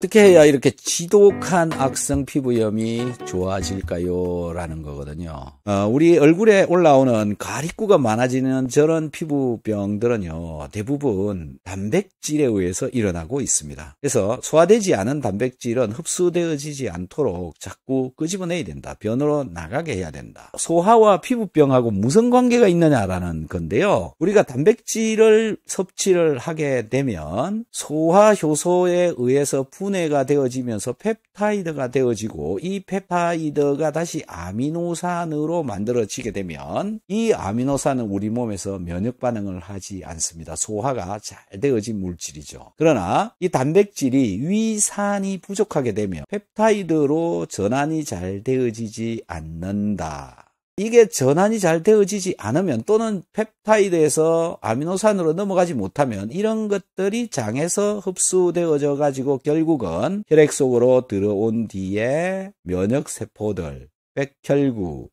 어떻게 해야 이렇게 지독한 악성 피부염이 좋아질까요? 라는 거거든요. 우리 얼굴에 올라오는 가립구가 많아지는 저런 피부병들은요, 대부분 단백질에 의해서 일어나고 있습니다. 그래서 소화되지 않은 단백질은 흡수되어지지 않도록 자꾸 끄집어내야 된다. 변으로 나가게 해야 된다. 소화와 피부병하고 무슨 관계가 있느냐라는 건데요. 우리가 단백질을 섭취를 하게 되면 소화 효소에 의해서 분해가 되어지면서 펩타이드가 되어지고, 이 펩타이드가 다시 아미노산으로 만들어지게 되면 이 아미노산은 우리 몸에서 면역 반응을 하지 않습니다. 소화가 잘 되어진 물질이죠. 그러나 이 단백질이 위산이 부족하게 되면 펩타이드로 전환이 잘 되어지지 않는다. 이게 전환이 잘 되어지지 않으면, 또는 펩타이드에서 아미노산으로 넘어가지 못하면 이런 것들이 장에서 흡수되어져 가지고 결국은 혈액 속으로 들어온 뒤에 면역세포들, 백혈구,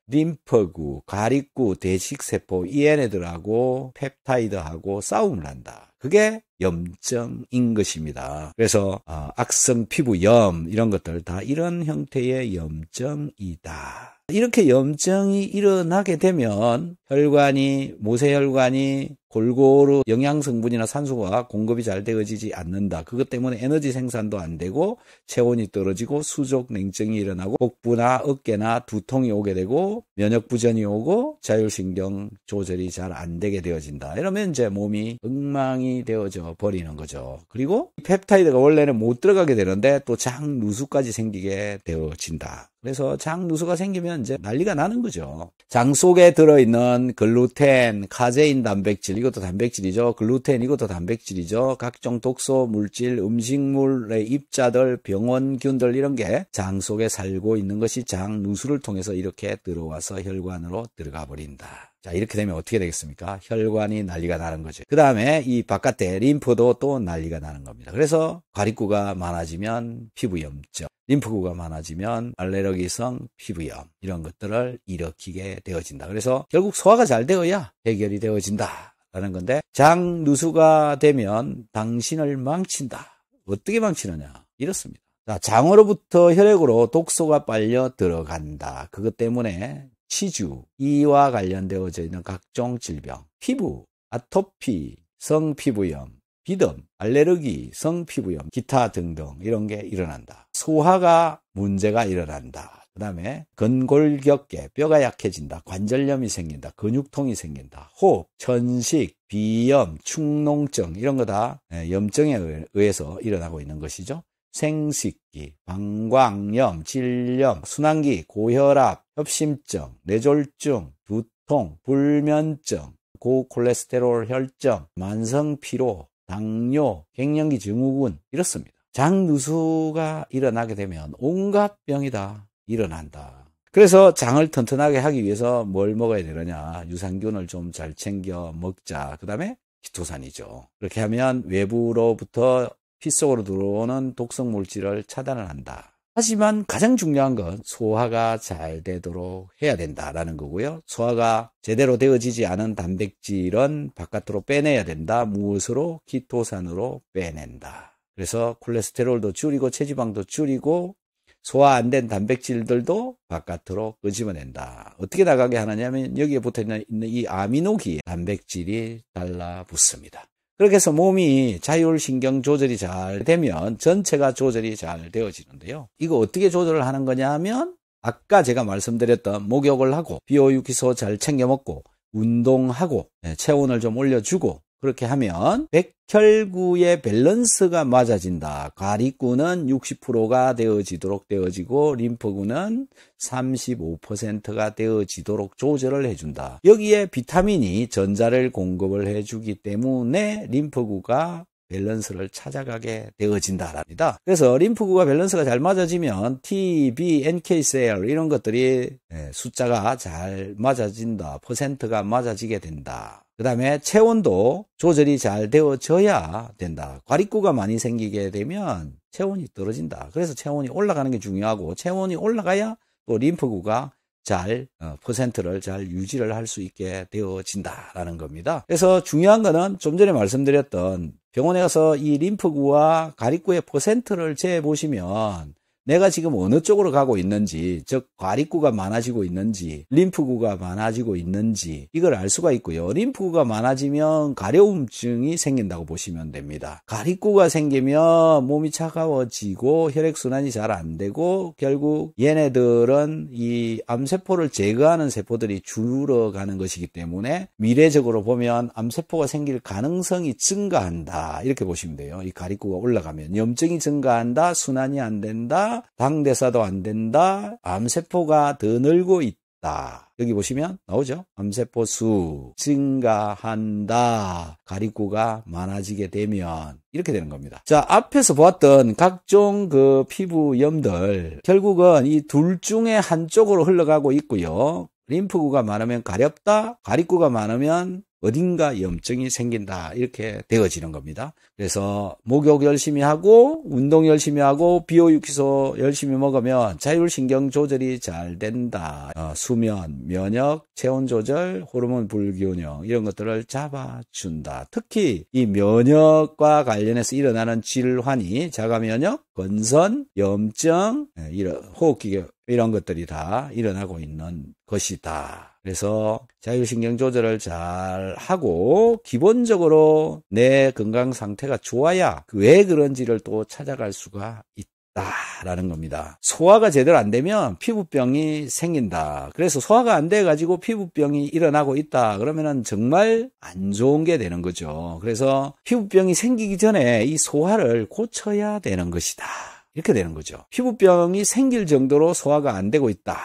림프구, 가립구, 대식세포, 이 얘네들하고 펩타이드하고 싸움을 한다. 그게 염증인 것입니다. 그래서 악성 피부염 이런 것들 다 이런 형태의 염증이다. 이렇게 염증이 일어나게 되면 혈관이, 모세혈관이 골고루 영양성분이나 산소가 공급이 잘 되어지지 않는다. 그것 때문에 에너지 생산도 안 되고 체온이 떨어지고 수족 냉증이 일어나고 복부나 어깨나 두통이 오게 되고 면역부전이 오고 자율신경 조절이 잘 안 되게 되어진다. 이러면 이제 몸이 엉망이 되어져 버리는 거죠. 그리고 펩타이드가 원래는 못 들어가게 되는데 또 장누수까지 생기게 되어진다. 그래서 장누수가 생기면 이제 난리가 나는 거죠. 장 속에 들어있는 글루텐, 카제인 단백질, 이것도 단백질이죠. 글루텐, 이것도 단백질이죠. 각종 독소 물질, 음식물의 입자들, 병원균들, 이런 게 장 속에 살고 있는 것이 장누수를 통해서 이렇게 들어와서 혈관으로 들어가 버린다. 자, 이렇게 되면 어떻게 되겠습니까? 혈관이 난리가 나는 거죠. 그 다음에 이 바깥에 림프도 또 난리가 나는 겁니다. 그래서 가립구가 많아지면 피부염증, 림프구가 많아지면 알레르기성 피부염, 이런 것들을 일으키게 되어진다. 그래서 결국 소화가 잘 되어야 해결이 되어진다 라는 건데, 장누수가 되면 당신을 망친다. 어떻게 망치느냐? 이렇습니다. 자, 장으로부터 혈액으로 독소가 빨려 들어간다. 그것 때문에 치주, 이와 관련되어져 있는 각종 질병, 피부, 아토피, 성피부염, 비듬, 알레르기, 성피부염, 기타 등등 이런 게 일어난다. 소화가 문제가 일어난다. 그 다음에 근골격계, 뼈가 약해진다. 관절염이 생긴다. 근육통이 생긴다. 호흡, 천식, 비염, 축농증, 이런 거 다 염증에 의해서 일어나고 있는 것이죠. 생식기, 방광염, 질염, 순환기, 고혈압, 협심증, 뇌졸중, 두통, 불면증, 고콜레스테롤 혈증, 만성피로, 당뇨, 갱년기 증후군, 이렇습니다. 장누수가 일어나게 되면 온갖 병이 다 일어난다. 그래서 장을 튼튼하게 하기 위해서 뭘 먹어야 되느냐? 유산균을 좀 잘 챙겨 먹자. 그 다음에 키토산이죠. 그렇게 하면 외부로부터 피 속으로 들어오는 독성 물질을 차단을 한다. 하지만 가장 중요한 건 소화가 잘 되도록 해야 된다라는 거고요. 소화가 제대로 되어지지 않은 단백질은 바깥으로 빼내야 된다. 무엇으로? 키토산으로 빼낸다. 그래서 콜레스테롤도 줄이고 체지방도 줄이고 소화 안 된 단백질들도 바깥으로 끄집어낸다. 어떻게 나가게 하느냐면 여기에 붙어있는 이 아미노기에 단백질이 달라붙습니다. 그렇게 해서 몸이 자율신경 조절이 잘 되면 전체가 조절이 잘 되어지는데요. 이거 어떻게 조절을 하는 거냐 하면 아까 제가 말씀드렸던 목욕을 하고 비오유기소 잘 챙겨 먹고 운동하고 체온을 좀 올려주고, 그렇게 하면 백혈구의 밸런스가 맞아진다. 가립구는 60%가 되어지도록 되어지고 림프구는 35%가 되어지도록 조절을 해준다. 여기에 비타민이 전자를 공급을 해주기 때문에 림프구가 밸런스를 찾아가게 되어진다랍니다. 그래서 림프구가 밸런스가 잘 맞아지면 T, B, NK셀 이런 것들이 숫자가 잘 맞아진다. 퍼센트가 맞아지게 된다. 그 다음에 체온도 조절이 잘 되어져야 된다. 가립구가 많이 생기게 되면 체온이 떨어진다. 그래서 체온이 올라가는 게 중요하고, 체온이 올라가야 또 림프구가 잘 퍼센트를 잘 유지를 할 수 있게 되어진다라는 겁니다. 그래서 중요한 거는 좀 전에 말씀드렸던 병원에 가서 이 림프구와 가립구의 퍼센트를 재보시면 내가 지금 어느 쪽으로 가고 있는지, 즉 가립구가 많아지고 있는지, 림프구가 많아지고 있는지 이걸 알 수가 있고요. 림프구가 많아지면 가려움증이 생긴다고 보시면 됩니다. 가립구가 생기면 몸이 차가워지고 혈액순환이 잘 안 되고 결국 얘네들은 이 암세포를 제거하는 세포들이 줄어가는 것이기 때문에 미래적으로 보면 암세포가 생길 가능성이 증가한다. 이렇게 보시면 돼요. 이 가립구가 올라가면 염증이 증가한다, 순환이 안 된다, 당대사도 안 된다, 암세포가 더 늘고 있다. 여기 보시면 나오죠. 암세포 수 증가한다. 가립구가 많아지게 되면 이렇게 되는 겁니다. 자, 앞에서 보았던 각종 그 피부염들 결국은 이 둘 중에 한쪽으로 흘러가고 있고요. 림프구가 많으면 가렵다, 가립구가 많으면 어딘가 염증이 생긴다. 이렇게 되어지는 겁니다. 그래서 목욕 열심히 하고 운동 열심히 하고 비오육효소 열심히 먹으면 자율신경 조절이 잘 된다. 수면, 면역, 체온 조절, 호르몬 불균형 이런 것들을 잡아준다. 특히 이 면역과 관련해서 일어나는 질환이 자가면역, 건선, 염증, 이런 호흡기 이런 것들이 다 일어나고 있는 것이다. 그래서 자율신경 조절을 잘 하고 기본적으로 내 건강 상태가 좋아야 왜 그런지를 또 찾아갈 수가 있다라는 겁니다. 소화가 제대로 안 되면 피부병이 생긴다. 그래서 소화가 안 돼 가지고 피부병이 일어나고 있다. 그러면은 정말 안 좋은 게 되는 거죠. 그래서 피부병이 생기기 전에 이 소화를 고쳐야 되는 것이다. 이렇게 되는 거죠. 피부병이 생길 정도로 소화가 안 되고 있다.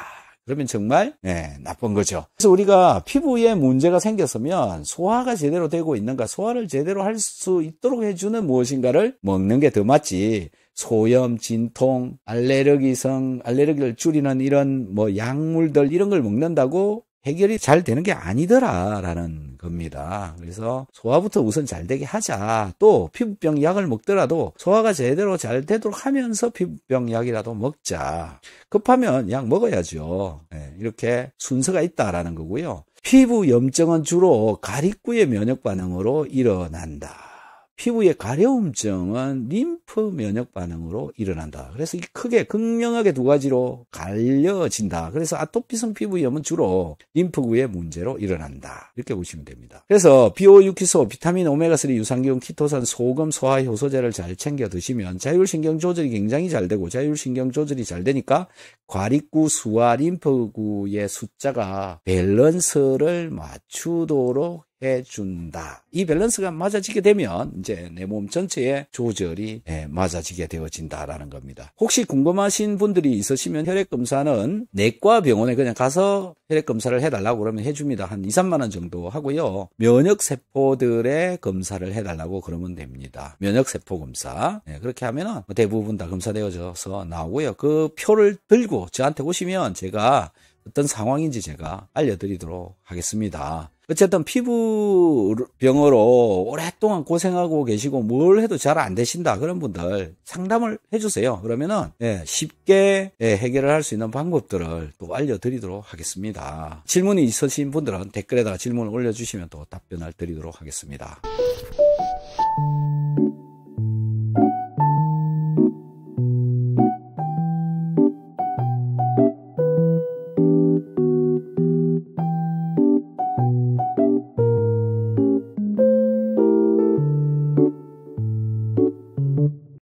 그러면 정말 나쁜 거죠. 그래서 우리가 피부에 문제가 생겼으면 소화가 제대로 되고 있는가, 소화를 제대로 할 수 있도록 해주는 무엇인가를 먹는 게 더 맞지. 소염, 진통, 알레르기를 줄이는 이런 뭐 약물들 이런 걸 먹는다고 해결이 잘 되는 게 아니더라라는 겁니다. 그래서 소화부터 우선 잘 되게 하자. 또 피부병 약을 먹더라도 소화가 제대로 잘 되도록 하면서 피부병 약이라도 먹자. 급하면 약 먹어야죠. 이렇게 순서가 있다라는 거고요. 피부 염증은 주로 가립구의 면역 반응으로 일어난다. 피부의 가려움증은 림프 면역 반응으로 일어난다. 그래서 크게 극명하게 두 가지로 갈려진다. 그래서 아토피성 피부염은 주로 림프구의 문제로 일어난다. 이렇게 보시면 됩니다. 그래서 비오육효소, 비타민 오메가3, 유산균, 키토산, 소금, 소화 효소제를 잘 챙겨 드시면 자율신경 조절이 굉장히 잘 되고 자율신경 조절이 잘 되니까 가립구 수와 림프구의 숫자가 밸런스를 맞추도록 해준다. 이 밸런스가 맞아지게 되면 이제 내 몸 전체의 조절이 맞아지게 되어진다라는 겁니다. 혹시 궁금하신 분들이 있으시면 혈액검사는 내과 병원에 그냥 가서 혈액검사를 해달라고 그러면 해줍니다. 한 2, 3만 원 정도 하고요. 면역세포들의 검사를 해달라고 그러면 됩니다. 면역세포 검사. 그렇게 하면은 대부분 다 검사되어져서 나오고요. 그 표를 들고 저한테 오시면 제가 어떤 상황인지 제가 알려드리도록 하겠습니다. 어쨌든 피부병으로 오랫동안 고생하고 계시고 뭘 해도 잘 안 되신다 그런 분들 상담을 해주세요. 그러면은 쉽게 해결을 할 수 있는 방법들을 또 알려드리도록 하겠습니다. 질문이 있으신 분들은 댓글에다가 질문을 올려주시면 또 답변을 드리도록 하겠습니다.